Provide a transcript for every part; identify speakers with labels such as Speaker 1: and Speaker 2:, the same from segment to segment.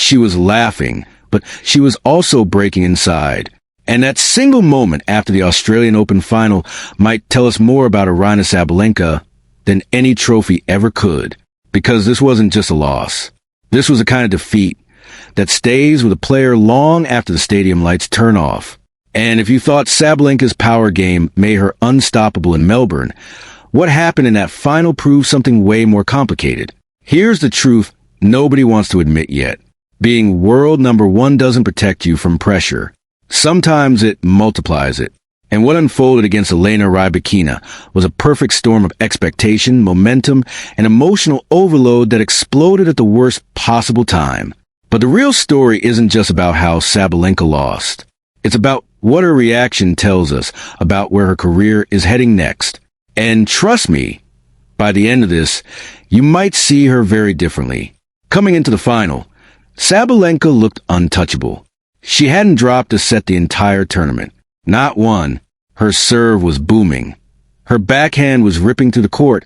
Speaker 1: She was laughing, but she was also breaking inside. And that single moment after the Australian Open final might tell us more about Aryna Sabalenka than any trophy ever could. Because this wasn't just a loss. This was a kind of defeat that stays with a player long after the stadium lights turn off. And if you thought Sabalenka's power game made her unstoppable in Melbourne, what happened in that final proves something way more complicated. Here's the truth nobody wants to admit yet. Being world number one doesn't protect you from pressure. Sometimes it multiplies it. And what unfolded against Elena Rybakina was a perfect storm of expectation, momentum, and emotional overload that exploded at the worst possible time. But the real story isn't just about how Sabalenka lost. It's about what her reaction tells us about where her career is heading next. And trust me, by the end of this, you might see her very differently. Coming into the final, Sabalenka looked untouchable. She hadn't dropped a set the entire tournament. Not one. Her serve was booming. Her backhand was ripping through the court,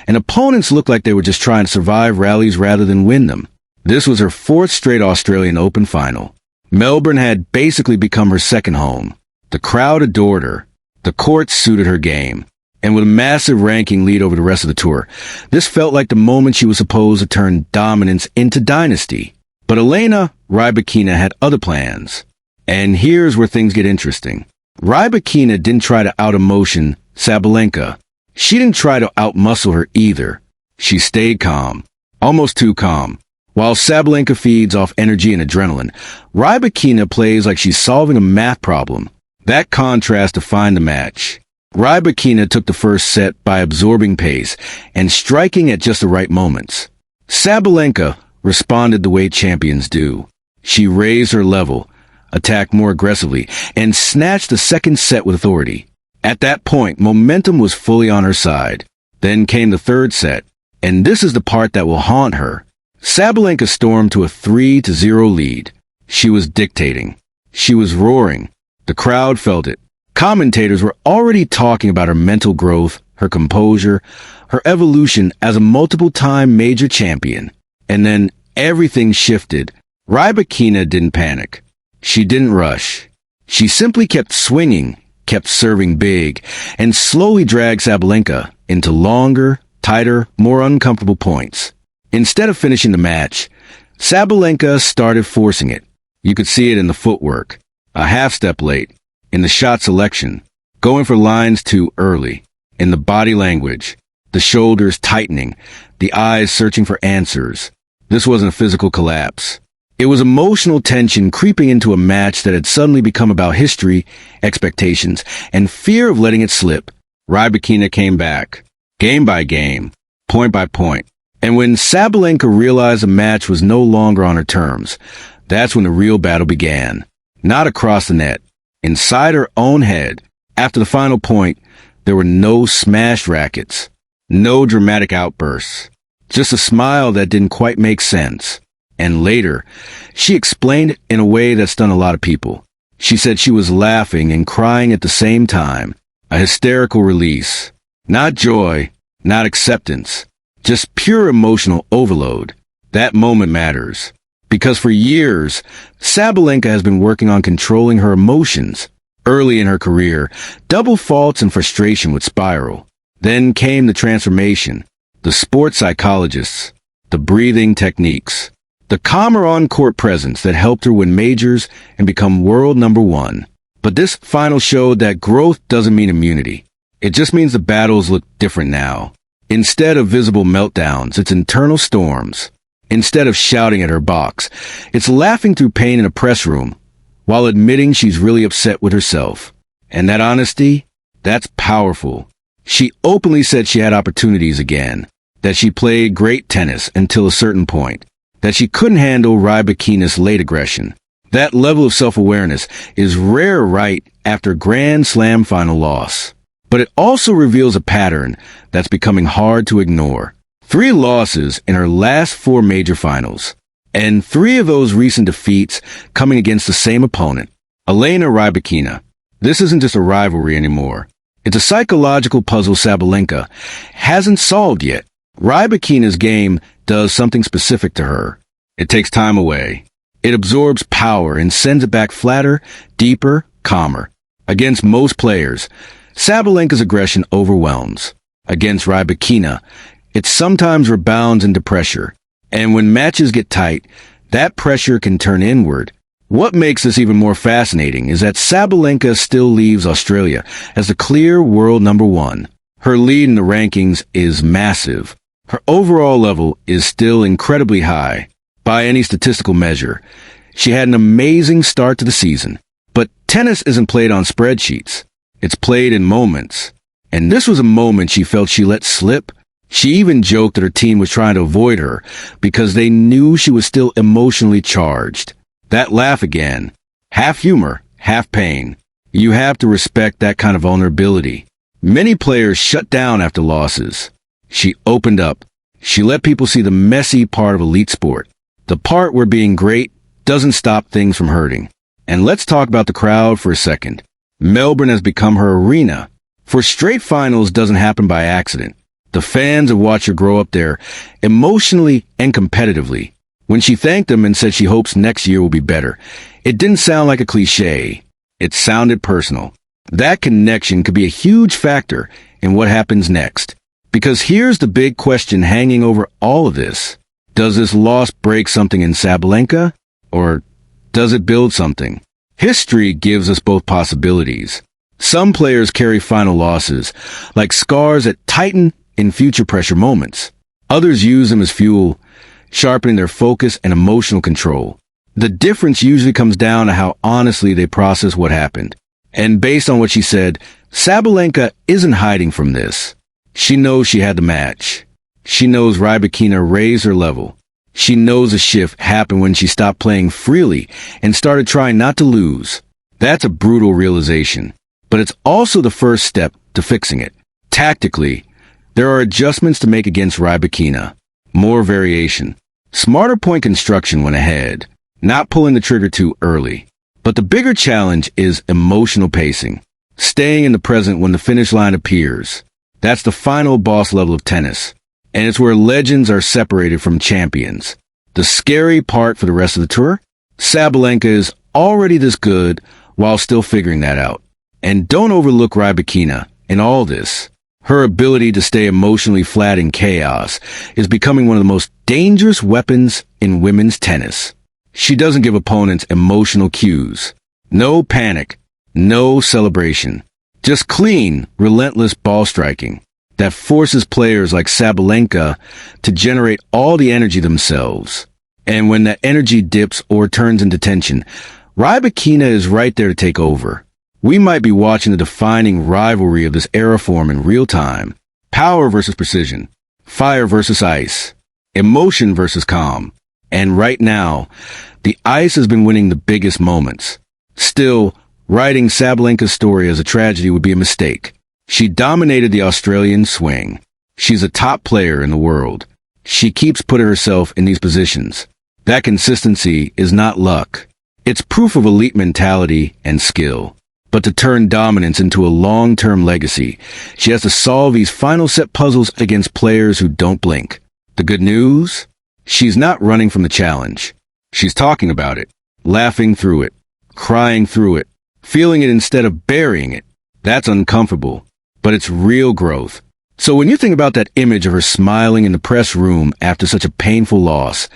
Speaker 1: and opponents looked like they were just trying to survive rallies rather than win them. This was her fourth straight Australian Open final. Melbourne had basically become her second home. The crowd adored her. The court suited her game. And with a massive ranking lead over the rest of the tour, this felt like the moment she was supposed to turn dominance into dynasty. But Elena Rybakina had other plans. And here's where things get interesting. Rybakina didn't try to out-emotion Sabalenka. She didn't try to out-muscle her either. She stayed calm. Almost too calm. While Sabalenka feeds off energy and adrenaline, Rybakina plays like she's solving a math problem. That contrast defined the match. Rybakina took the first set by absorbing pace and striking at just the right moments. Sabalenka responded the way champions do. She raised her level, attacked more aggressively, and snatched the second set with authority. At that point, momentum was fully on her side. Then came the third set, and this is the part that will haunt her. Sabalenka stormed to a 3-0 lead. She was dictating. She was roaring. The crowd felt it. Commentators were already talking about her mental growth, her composure, her evolution as a multiple-time major champion. And then everything shifted. Rybakina didn't panic. She didn't rush. She simply kept swinging, kept serving big, and slowly dragged Sabalenka into longer, tighter, more uncomfortable points. Instead of finishing the match, Sabalenka started forcing it. You could see it in the footwork, a half step late, in the shot selection, going for lines too early, in the body language, the shoulders tightening, the eyes searching for answers. This wasn't a physical collapse. It was emotional tension creeping into a match that had suddenly become about history, expectations, and fear of letting it slip. Rybakina came back, game by game, point by point. And when Sabalenka realized the match was no longer on her terms, that's when the real battle began. Not across the net. Inside her own head. After the final point, there were no smashed rackets. No dramatic outbursts. Just a smile that didn't quite make sense. And later, she explained it in a way that stunned a lot of people. She said she was laughing and crying at the same time. A hysterical release. Not joy, not acceptance. Just pure emotional overload. That moment matters. Because for years, Sabalenka has been working on controlling her emotions. Early in her career, double faults and frustration would spiral. Then came the transformation. The sports psychologists. The breathing techniques. The calmer on-court presence that helped her win majors and become world number one. But this final showed that growth doesn't mean immunity. It just means the battles look different now. Instead of visible meltdowns, it's internal storms. Instead of shouting at her box, it's laughing through pain in a press room, while admitting she's really upset with herself. And that honesty, that's powerful. She openly said she had opportunities again, that she played great tennis until a certain point, that she couldn't handle Rybakina's late aggression. That level of self-awareness is rare right after a Grand Slam final loss. But it also reveals a pattern that's becoming hard to ignore. 3 losses in her last 4 major finals, and 3 of those recent defeats coming against the same opponent, Elena Rybakina. This isn't just a rivalry anymore. It's a psychological puzzle Sabalenka hasn't solved yet. Rybakina's game does something specific to her. It takes time away. It absorbs power and sends it back flatter, deeper, calmer. Against most players, Sabalenka's aggression overwhelms. Against Rybakina, it sometimes rebounds into pressure. And when matches get tight, that pressure can turn inward. What makes this even more fascinating is that Sabalenka still leaves Australia as the clear world number one. Her lead in the rankings is massive. Her overall level is still incredibly high. By any statistical measure, she had an amazing start to the season. But tennis isn't played on spreadsheets. It's played in moments. And this was a moment she felt she let slip. She even joked that her team was trying to avoid her because they knew she was still emotionally charged. That laugh again. Half humor, half pain. You have to respect that kind of vulnerability. Many players shut down after losses. She opened up. She let people see the messy part of elite sport. The part where being great doesn't stop things from hurting. And let's talk about the crowd for a second. Melbourne has become her arena. For straight finals doesn't happen by accident. The fans have watched her grow up there, emotionally and competitively. When she thanked them and said she hopes next year will be better, it didn't sound like a cliche. It sounded personal. That connection could be a huge factor in what happens next. Because here's the big question hanging over all of this. Does this loss break something in Sabalenka? Or does it build something? History gives us both possibilities. Some players carry final losses, like scars that tighten in future pressure moments. Others use them as fuel, sharpening their focus and emotional control. The difference usually comes down to how honestly they process what happened. And based on what she said, Sabalenka isn't hiding from this. She knows she had the match. She knows Rybakina raised her level. She knows a shift happened when she stopped playing freely and started trying not to lose. That's a brutal realization. But it's also the first step to fixing it. Tactically, there are adjustments to make against Rybakina. More variation. Smarter point construction when ahead. Not pulling the trigger too early. But the bigger challenge is emotional pacing. Staying in the present when the finish line appears. That's the final boss level of tennis. And it's where legends are separated from champions. The scary part for the rest of the tour? Sabalenka is already this good while still figuring that out. And don't overlook Rybakina in all this. Her ability to stay emotionally flat in chaos is becoming one of the most dangerous weapons in women's tennis. She doesn't give opponents emotional cues. No panic. No celebration. Just clean, relentless ball striking that forces players like Sabalenka to generate all the energy themselves. And when that energy dips or turns into tension, Rybakina is right there to take over. We might be watching the defining rivalry of this era form in real time. Power versus precision. Fire versus ice. Emotion versus calm. And right now, the ice has been winning the biggest moments. Still, writing Sabalenka's story as a tragedy would be a mistake. She dominated the Australian swing. She's a top player in the world. She keeps putting herself in these positions. That consistency is not luck. It's proof of elite mentality and skill. But to turn dominance into a long-term legacy, she has to solve these final set puzzles against players who don't blink. The good news? She's not running from the challenge. She's talking about it, laughing through it, crying through it, feeling it instead of burying it. That's uncomfortable, but it's real growth. So when you think about that image of her smiling in the press room after such a painful loss,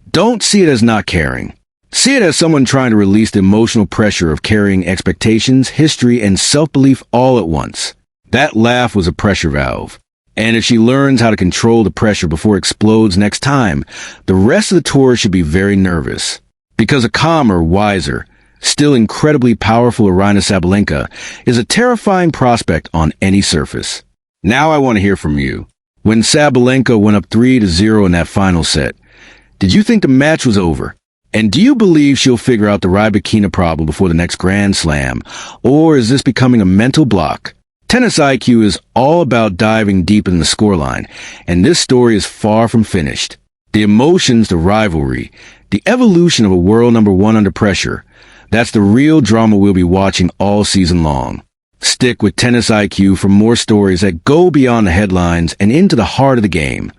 Speaker 1: don't see it as not caring. See it as someone trying to release the emotional pressure of carrying expectations, history, and self-belief all at once. That laugh was a pressure valve. And if she learns how to control the pressure before it explodes next time, the rest of the tour should be very nervous. Because a calmer, wiser, still incredibly powerful Aryna Sabalenka is a terrifying prospect on any surface. Now I want to hear from you. When Sabalenka went up 3-0 in that final set, did you think the match was over? And do you believe she'll figure out the Rybakina problem before the next Grand Slam? Or is this becoming a mental block? Tennis IQ is all about diving deep in the scoreline, and this story is far from finished. The emotions, the rivalry, the evolution of a world number one under pressure, that's the real drama we'll be watching all season long. Stick with Tennis IQ for more stories that go beyond the headlines and into the heart of the game.